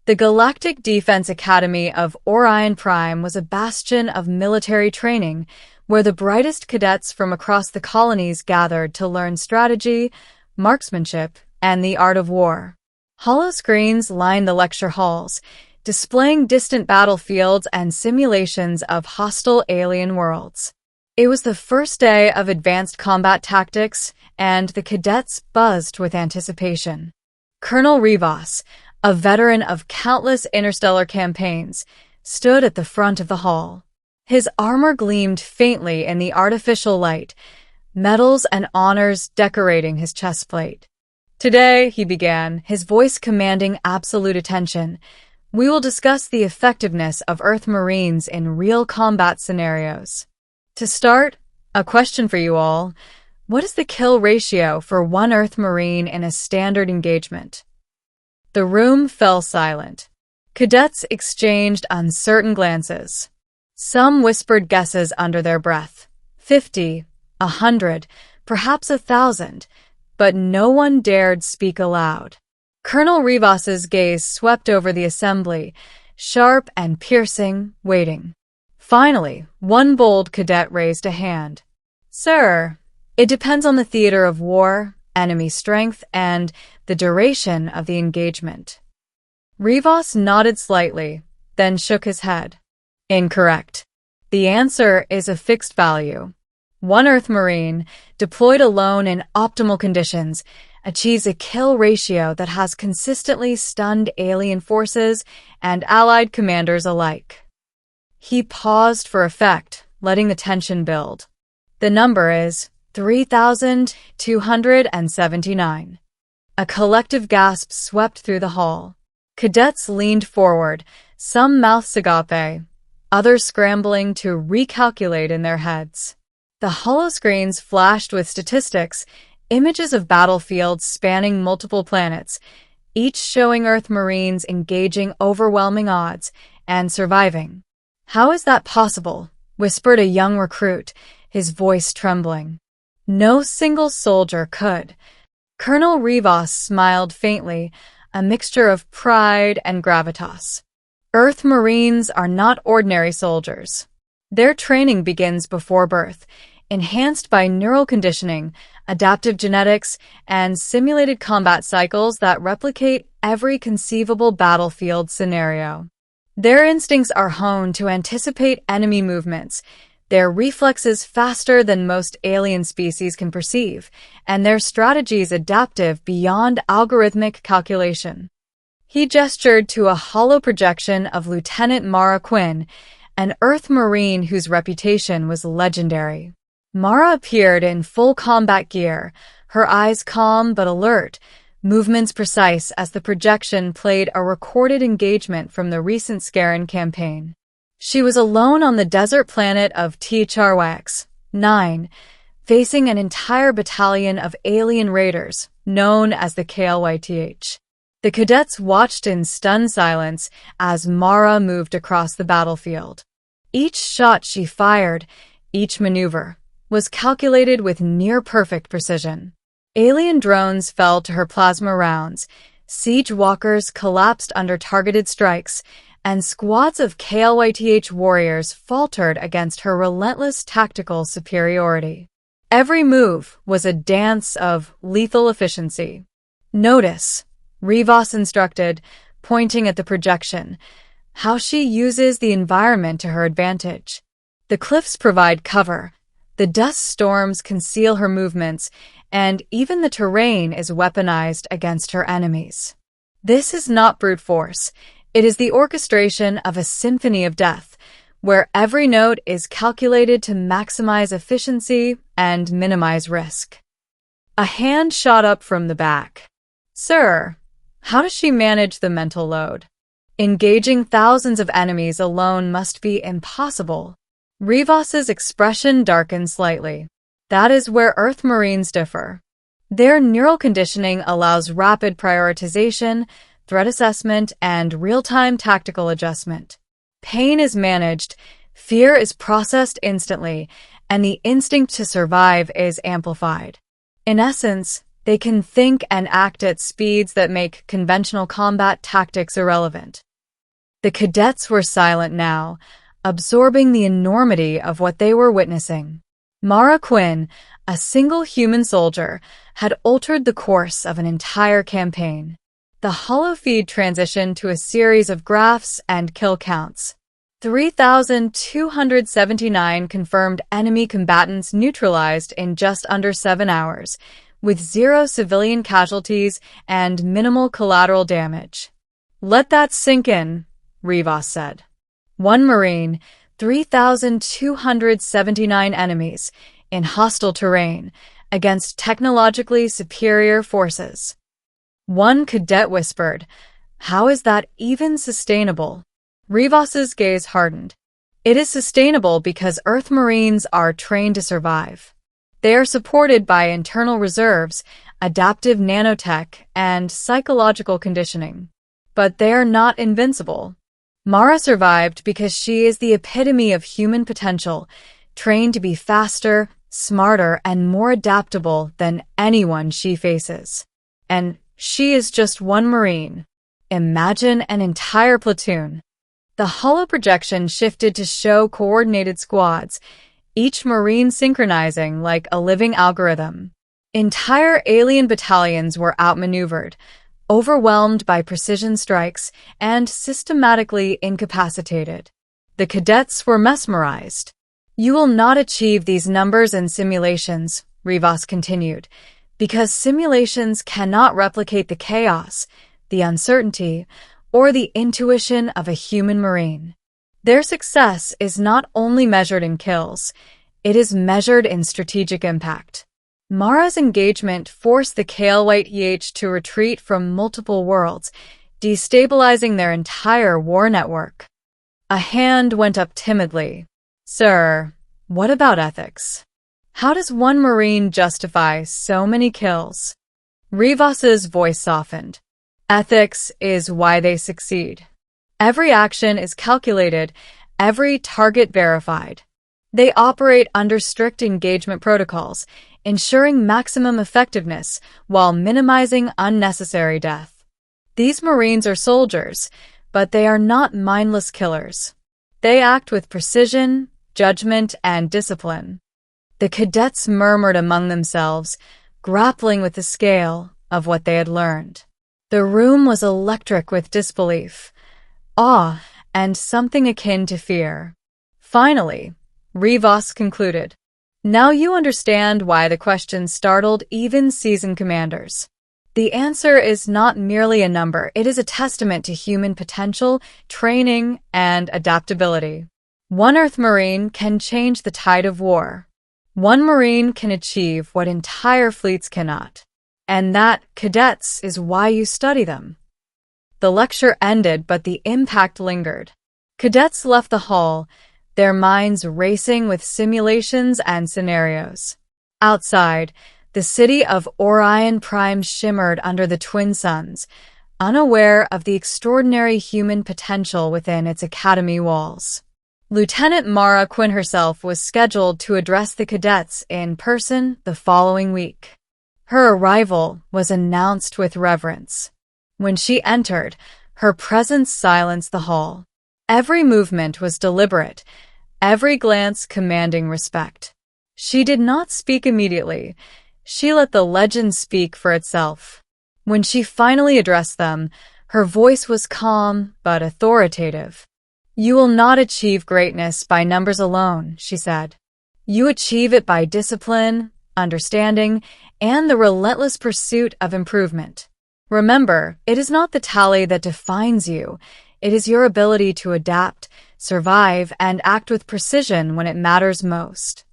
The Galactic Defense Academy of Orion Prime was a bastion of military training where the brightest cadets from across the colonies gathered to learn strategy, marksmanship, and the art of war. Holoscreens lined the lecture halls, displaying distant battlefields and simulations of hostile alien worlds. It was the first day of advanced combat tactics, and the cadets buzzed with anticipation. Colonel Rivas, a veteran of countless interstellar campaigns, stood at the front of the hall. His armor gleamed faintly in the artificial light, medals and honors decorating his chestplate. "Today," he began, his voice commanding absolute attention, "we will discuss the effectiveness of Earth Marines in real combat scenarios. To start, a question for you all. What is the kill ratio for one Earth Marine in a standard engagement?" The room fell silent. Cadets exchanged uncertain glances. Some whispered guesses under their breath. 50, 100, perhaps 1,000, but no one dared speak aloud. Colonel Rivas's gaze swept over the assembly, sharp and piercing, waiting. Finally, one bold cadet raised a hand. "Sir, it depends on the theater of war, enemy strength, and the duration of the engagement." Rivas nodded slightly, then shook his head. "Incorrect. The answer is a fixed value. One Earth Marine, deployed alone in optimal conditions, achieves a kill ratio that has consistently stunned alien forces and allied commanders alike." He paused for effect, letting the tension build. "The number is 3,279. A collective gasp swept through the hall. Cadets leaned forward, some mouths agape, others scrambling to recalculate in their heads. The holoscreens flashed with statistics, images of battlefields spanning multiple planets, each showing Earth Marines engaging overwhelming odds and surviving. "How is that possible?" whispered a young recruit, his voice trembling. "No single soldier could." Colonel Rivas smiled faintly, a mixture of pride and gravitas. "Earth Marines are not ordinary soldiers. Their training begins before birth, enhanced by neural conditioning, adaptive genetics, and simulated combat cycles that replicate every conceivable battlefield scenario. Their instincts are honed to anticipate enemy movements, their reflexes faster than most alien species can perceive, and their strategies adaptive beyond algorithmic calculation." He gestured to a hollow projection of Lieutenant Mara Quinn, an Earth Marine whose reputation was legendary. Mara appeared in full combat gear, her eyes calm but alert, movements precise as the projection played a recorded engagement from the recent Scaran campaign. She was alone on the desert planet of Prowess 9, facing an entire battalion of alien raiders, known as the KLYTH. The cadets watched in stunned silence as Mara moved across the battlefield. Each shot she fired, each maneuver, was calculated with near-perfect precision. Alien drones fell to her plasma rounds, siege walkers collapsed under targeted strikes, and squads of KLYTH warriors faltered against her relentless tactical superiority. Every move was a dance of lethal efficiency. "Notice," Rivas instructed, pointing at the projection, "how she uses the environment to her advantage. The cliffs provide cover, the dust storms conceal her movements, and even the terrain is weaponized against her enemies. This is not brute force. It is the orchestration of a symphony of death, where every note is calculated to maximize efficiency and minimize risk." A hand shot up from the back. "Sir, how does she manage the mental load? Engaging thousands of enemies alone must be impossible." Rivas's expression darkened slightly. "That is where Earth Marines differ. Their neural conditioning allows rapid prioritization, threat assessment, and real-time tactical adjustment. Pain is managed, fear is processed instantly, and the instinct to survive is amplified. In essence, They can think and act at speeds that make conventional combat tactics irrelevant. The cadets were silent now, absorbing the enormity of what they were witnessing. Mara Quinn, a single human soldier, had altered the course of an entire campaign. The holofeed transitioned to a series of graphs and kill counts. 3,279 confirmed enemy combatants neutralized in just under 7 hours, with 0 civilian casualties and minimal collateral damage. "Let that sink in," Rivas said. One Marine, 3,279 enemies, in hostile terrain, against technologically superior forces. One cadet whispered, "How is that even sustainable?" Rivas's gaze hardened. "It is sustainable because Earth Marines are trained to survive. They are supported by internal reserves, adaptive nanotech, and psychological conditioning. But they are not invincible." Mara survived because she is the epitome of human potential, trained to be faster, smarter, and more adaptable than anyone she faces. And she is just one Marine. Imagine an entire platoon. The holoprojection shifted to show coordinated squads, each Marine synchronizing like a living algorithm. Entire alien battalions were outmaneuvered, overwhelmed by precision strikes, and systematically incapacitated. The cadets were mesmerized. "You will not achieve these numbers in simulations," Rivas continued, "because simulations cannot replicate the chaos, the uncertainty, or the intuition of a human Marine. Their success is not only measured in kills, it is measured in strategic impact." Mara's engagement forced the Kale White EH to retreat from multiple worlds, destabilizing their entire war network. A hand went up timidly. "Sir, what about ethics? How does one Marine justify so many kills?" Rivas's voice softened. "Ethics is why they succeed. Every action is calculated, every target verified. They operate under strict engagement protocols, ensuring maximum effectiveness while minimizing unnecessary death. These Marines are soldiers, but they are not mindless killers. They act with precision, judgment, and discipline." The cadets murmured among themselves, grappling with the scale of what they had learned. The room was electric with disbelief, awe, and something akin to fear. Finally, Rivas concluded, "Now you understand why the question startled even seasoned commanders. The answer is not merely a number, it is a testament to human potential, training, and adaptability. One Earth Marine can change the tide of war. One Marine can achieve what entire fleets cannot. And that, cadets, is why you study them." The lecture ended, but the impact lingered. Cadets left the hall, their minds racing with simulations and scenarios. Outside, the city of Orion Prime shimmered under the twin suns, unaware of the extraordinary human potential within its academy walls. Lieutenant Mara Quinn herself was scheduled to address the cadets in person the following week. Her arrival was announced with reverence. When she entered, her presence silenced the hall. Every movement was deliberate, every glance commanding respect. She did not speak immediately. She let the legend speak for itself. When she finally addressed them, her voice was calm but authoritative. "You will not achieve greatness by numbers alone," she said. "You achieve it by discipline, understanding, and the relentless pursuit of improvement. Remember, it is not the tally that defines you. It is your ability to adapt, survive, and act with precision when it matters most."